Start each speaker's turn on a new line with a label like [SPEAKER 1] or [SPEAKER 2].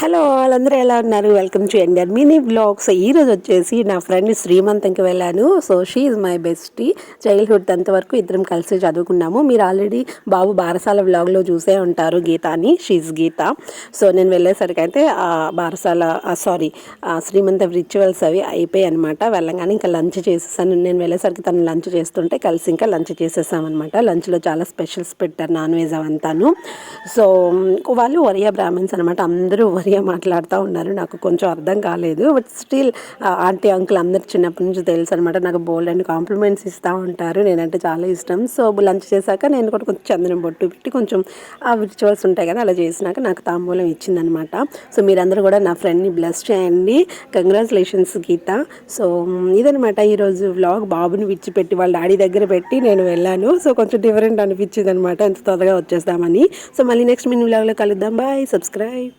[SPEAKER 1] Hello వాళ్ళందరూ ఎలా ఉన్నారు? Welcome to Ender mini vlogs. ఈరోజు వచ్చేసి నా ఫ్రెండ్ శ్రీమంతంకి వెళ్ళాను. So she is my bestie. Childhood 10th వరకు ఇద్దరం కలిసి చదువుకున్నాము. మీరు ఆల్రెడీ బాబు బారసాల వ్లాగ్లో చూసే ఉంటారు గీత అని. She Gita. సో నేను వెళ్ళేసరికి అయితే బారసాల శ్రీమంతం రిచువల్స్ అవి అయిపోయాయి అనమాట. వెళ్ళంగానే ఇంకా లంచ్ చేసేసాను. నేను వెళ్ళేసరికి తను లంచ్ చేస్తుంటే కలిసి ఇంకా లంచ్ చేసేసామన్నమాట. లంచ్లో చాలా స్పెషల్స్ పెట్టారు, నాన్ వెజ్ అవంతాను. సో వాళ్ళు ఒరియా బ్రాహ్మణ్స్ అనమాట. అందరూ ఒరియా మాట్లాడుతూ ఉన్నారు. నాకు కొంచెం అర్థం కాలేదు. బట్ స్టిల్ ఆంటీ అంకుల్ అందరు చిన్నప్పటి నుంచి తెలుసు అనమాట. నాకు బోల్డ్ అండ్ కాంప్లిమెంట్స్ ఇస్తూ ఉంటారు. నేనంటే చాలా ఇష్టం. సో లంచ్ చేశాక నేను కూడా కొంచెం చందనం బొట్టు పెట్టి కొంచెం ఆ రిచువల్స్ ఉంటాయి కదా, అలా చేసినాక నాకు తాంబూలం ఇచ్చిందనమాట. సో మీరందరూ కూడా నా ఫ్రెండ్ని బ్లెస్ చేయండి. కంగ్రాచులేషన్స్ గీత. సో ఇదనమాట ఈరోజు వ్లాగ్. బాబుని విడిచిపెట్టి వాళ్ళ డాడీ దగ్గర పెట్టి నేను వెళ్ళాను. సో కొంచెం డిఫరెంట్ అనిపించింది అనమాట, ఎంత త్వరగా వచ్చేస్తామని. సో మళ్ళీ నెక్స్ట్ మినీ వ్లాగ్లో కలుద్దాం. Bye, subscribe.